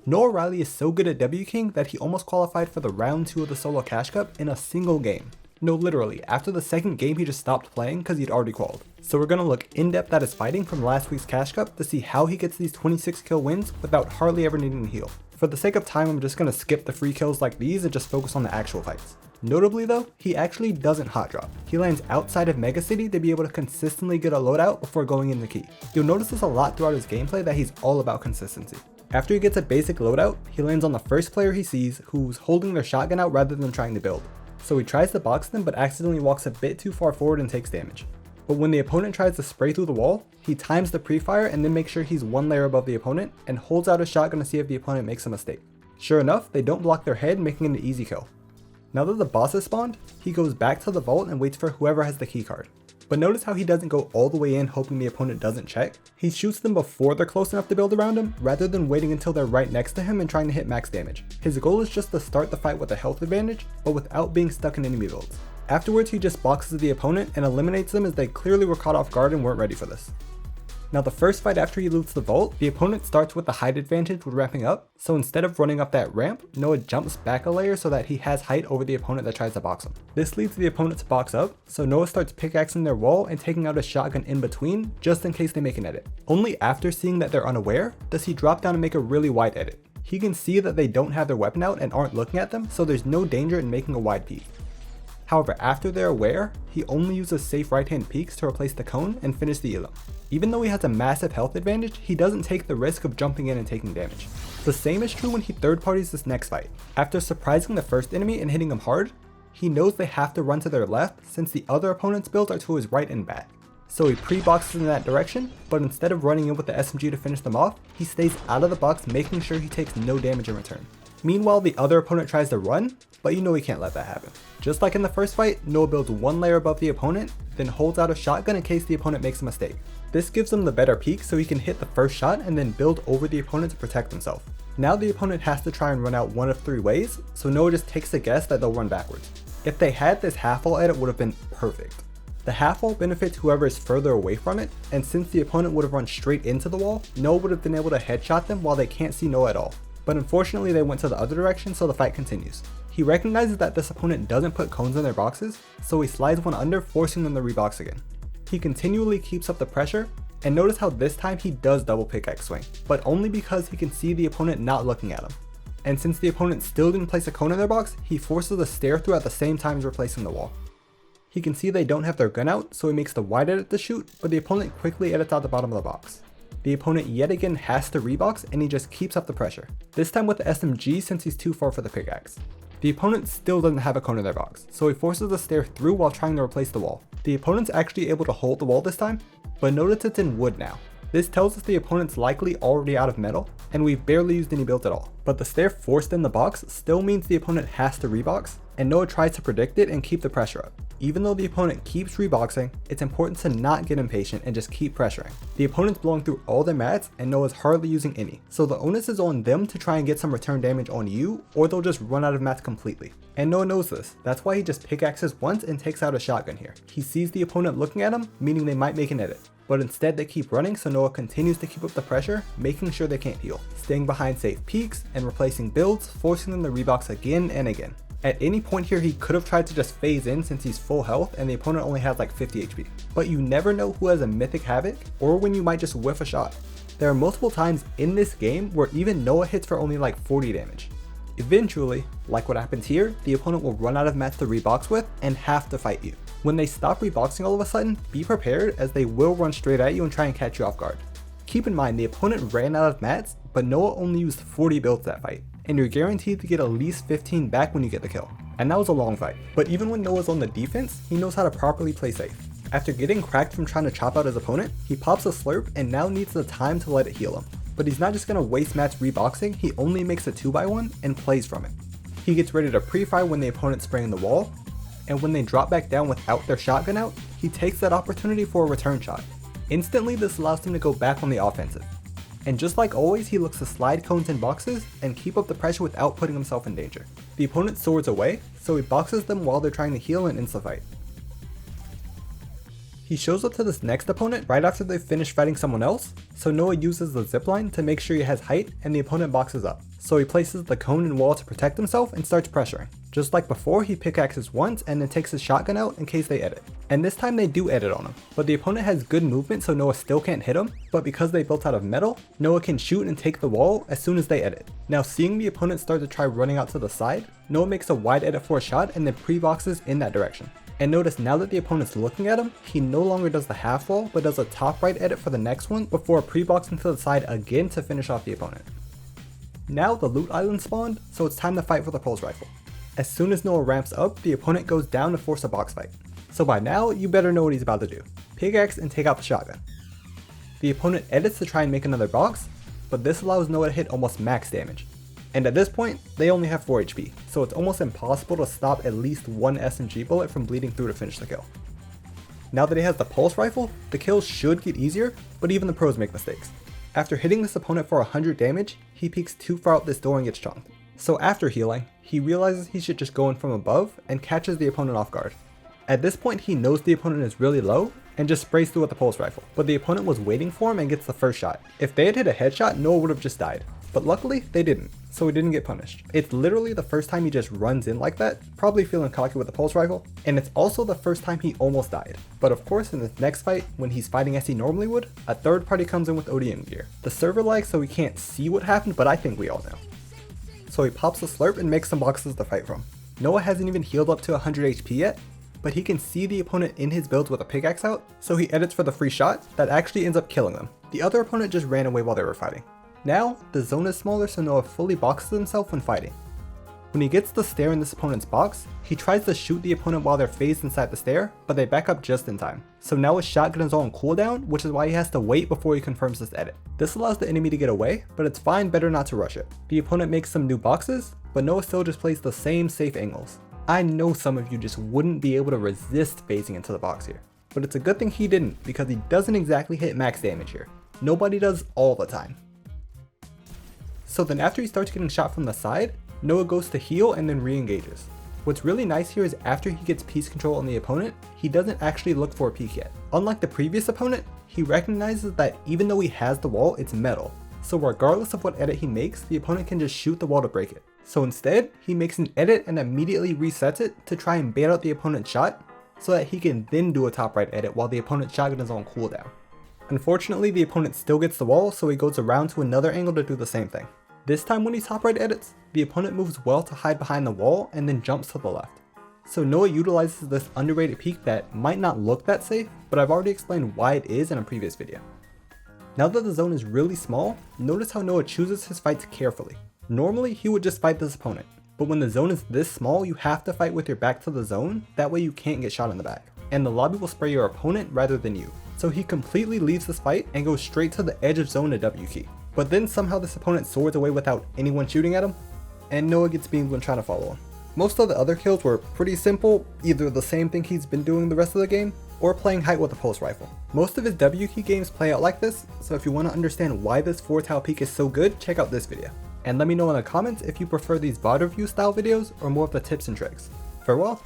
Noahreyli is so good at W-King that he almost qualified for the round 2 of the solo cash cup in a single game. No, literally, after the second game he just stopped playing because he'd already qualified. So we're going to look in depth at his fighting from last week's cash cup to see how he gets these 26 kill wins without hardly ever needing to heal. For the sake of time, I'm just going to skip the free kills like these and just focus on the actual fights. Notably though, he actually doesn't hot drop. He lands outside of Mega City to be able to consistently get a loadout before going in the key. You'll notice this a lot throughout his gameplay that he's all about consistency. After he gets a basic loadout, he lands on the first player he sees who's holding their shotgun out rather than trying to build. So he tries to box them but accidentally walks a bit too far forward and takes damage. But when the opponent tries to spray through the wall, he times the pre-fire and then makes sure he's one layer above the opponent and holds out his shotgun to see if the opponent makes a mistake. Sure enough, they don't block their head, making it an easy kill. Now that the boss is spawned, he goes back to the vault and waits for whoever has the keycard. But notice how he doesn't go all the way in hoping the opponent doesn't check. He shoots them before they're close enough to build around him, rather than waiting until they're right next to him and trying to hit max damage. His goal is just to start the fight with a health advantage, but without being stuck in enemy builds. Afterwards, he just boxes the opponent and eliminates them as they clearly were caught off guard and weren't ready for this. Now the first fight after he loots the vault, the opponent starts with the height advantage with ramping up, so instead of running up that ramp, Noah jumps back a layer so that he has height over the opponent that tries to box him. This leads the opponent to box up, so Noah starts pickaxing their wall and taking out a shotgun in between, just in case they make an edit. Only after seeing that they're unaware, does he drop down and make a really wide edit. He can see that they don't have their weapon out and aren't looking at them, so there's no danger in making a wide peek. However, after they're aware, he only uses safe right hand peeks to replace the cone and finish the elim. Even though he has a massive health advantage, he doesn't take the risk of jumping in and taking damage. The same is true when he third parties this next fight. After surprising the first enemy and hitting him hard, he knows they have to run to their left since the other opponent's builds are to his right and back. So he pre-boxes in that direction, but instead of running in with the SMG to finish them off, he stays out of the box making sure he takes no damage in return. Meanwhile, the other opponent tries to run, but you know he can't let that happen. Just like in the first fight, Noah builds one layer above the opponent, then holds out a shotgun in case the opponent makes a mistake. This gives him the better peek so he can hit the first shot and then build over the opponent to protect himself. Now the opponent has to try and run out one of 3 ways, so Noah just takes a guess that they'll run backwards. If they had this half wall edit, would have been perfect. The half wall benefits whoever is further away from it, and since the opponent would have run straight into the wall, Noah would have been able to headshot them while they can't see Noah at all. But unfortunately they went to the other direction, so the fight continues. He recognizes that this opponent doesn't put cones in their boxes, so he slides one under, forcing them to rebox again. He continually keeps up the pressure, and notice how this time he does double pickaxe swing, but only because he can see the opponent not looking at him. And since the opponent still didn't place a cone in their box, he forces a stare through at the same time as replacing the wall. He can see they don't have their gun out, so he makes the wide edit to shoot, but the opponent quickly edits out the bottom of the box. The opponent yet again has to rebox and he just keeps up the pressure, this time with the SMG since he's too far for the pickaxe. The opponent still doesn't have a cone in their box, so he forces the stair through while trying to replace the wall. The opponent's actually able to hold the wall this time, but notice it's in wood now. This tells us the opponent's likely already out of metal, and we've barely used any builds at all. But the stair forced in the box still means the opponent has to rebox, and Noah tries to predict it and keep the pressure up. Even though the opponent keeps reboxing, it's important to not get impatient and just keep pressuring. The opponent's blowing through all their mats and Noah's hardly using any, so the onus is on them to try and get some return damage on you, or they'll just run out of mats completely. And Noah knows this, that's why he just pickaxes once and takes out a shotgun here. He sees the opponent looking at him, meaning they might make an edit. But instead they keep running, so Noah continues to keep up the pressure, making sure they can't heal, staying behind safe peaks and replacing builds, forcing them to rebox again and again. At any point here he could have tried to just phase in since he's full health and the opponent only has like 50 HP. But you never know who has a mythic havoc or when you might just whiff a shot. There are multiple times in this game where even Noah hits for only like 40 damage. Eventually, like what happens here, the opponent will run out of mats to rebox with and have to fight you. When they stop reboxing all of a sudden, be prepared as they will run straight at you and try and catch you off guard. Keep in mind the opponent ran out of mats, but Noah only used 40 builds that fight, and you're guaranteed to get at least 15 back when you get the kill. And that was a long fight. But even when Noah's on the defense, he knows how to properly play safe. After getting cracked from trying to chop out his opponent, he pops a slurp and now needs the time to let it heal him. But he's not just going to waste mats reboxing, he only makes a 2x1 and plays from it. He gets ready to pre-fire when the opponent's spraying the wall, and when they drop back down without their shotgun out, he takes that opportunity for a return shot. Instantly, this allows him to go back on the offensive. And just like always, he looks to slide cones in boxes and keep up the pressure without putting himself in danger. The opponent swords away, so he boxes them while they're trying to heal and insta-fight. He shows up to this next opponent right after they've finished fighting someone else, so Noah uses the zipline to make sure he has height and the opponent boxes up. So he places the cone and wall to protect himself and starts pressuring. Just like before, he pickaxes once and then takes his shotgun out in case they edit. And this time they do edit on him, but the opponent has good movement so Noah still can't hit him, but because they built out of metal, Noah can shoot and take the wall as soon as they edit. Now seeing the opponent start to try running out to the side, Noah makes a wide edit for a shot and then pre-boxes in that direction. And notice now that the opponent's looking at him, he no longer does the half wall, but does a top right edit for the next one before pre-boxing to the side again to finish off the opponent. Now the loot island spawned, so it's time to fight for the pulse rifle. As soon as Noah ramps up, the opponent goes down to force a box fight. So by now, you better know what he's about to do. Pickaxe and take out the shotgun. The opponent edits to try and make another box, but this allows Noah to hit almost max damage. And at this point, they only have 4 HP, so it's almost impossible to stop at least one SMG bullet from bleeding through to finish the kill. Now that he has the pulse rifle, the kills should get easier, but even the pros make mistakes. After hitting this opponent for 100 damage, he peeks too far out this door and gets chunked. So after healing, he realizes he should just go in from above and catches the opponent off guard. At this point he knows the opponent is really low and just sprays through with the pulse rifle, but the opponent was waiting for him and gets the first shot. If they had hit a headshot, Noah would have just died. But luckily they didn't, so he didn't get punished. It's literally the first time he just runs in like that, probably feeling cocky with the pulse rifle, and it's also the first time he almost died. But of course in this next fight, when he's fighting as he normally would, a third party comes in with ODM gear. The server lags so we can't see what happened, but I think we all know. So he pops a slurp and makes some boxes to fight from. Noah hasn't even healed up to 100 HP yet, but he can see the opponent in his builds with a pickaxe out, so he edits for the free shot that actually ends up killing them. The other opponent just ran away while they were fighting. Now, the zone is smaller so Noah fully boxes himself when fighting. When he gets the stair in this opponent's box, he tries to shoot the opponent while they're phased inside the stair, but they back up just in time. So now his shotgun is all on cooldown, which is why he has to wait before he confirms this edit. This allows the enemy to get away, but it's fine, better not to rush it. The opponent makes some new boxes, but Noah still just plays the same safe angles. I know some of you just wouldn't be able to resist phasing into the box here, but it's a good thing he didn't because he doesn't exactly hit max damage here. Nobody does all the time. So then after he starts getting shot from the side, Noah goes to heal and then re-engages. What's really nice here is after he gets piece control on the opponent, he doesn't actually look for a peek yet. Unlike the previous opponent, he recognizes that even though he has the wall, it's metal. So regardless of what edit he makes, the opponent can just shoot the wall to break it. So instead, he makes an edit and immediately resets it to try and bait out the opponent's shot, so that he can then do a top right edit while the opponent's shotgun is on cooldown. Unfortunately, the opponent still gets the wall, so he goes around to another angle to do the same thing. This time when he top right edits, the opponent moves well to hide behind the wall and then jumps to the left. So Noah utilizes this underrated peek that might not look that safe, but I've already explained why it is in a previous video. Now that the zone is really small, notice how Noah chooses his fights carefully. Normally he would just fight this opponent, but when the zone is this small you have to fight with your back to the zone, that way you can't get shot in the back. And the lobby will spray your opponent rather than you. So he completely leaves this fight and goes straight to the edge of zone to W key. But then somehow this opponent soars away without anyone shooting at him, and Noah gets beamed when trying to follow him. Most of the other kills were pretty simple, either the same thing he's been doing the rest of the game, or playing height with a pulse rifle. Most of his W key games play out like this, so if you want to understand why this 4-tile peek is so good, check out this video. And let me know in the comments if you prefer these VOD review style videos or more of the tips and tricks. Farewell.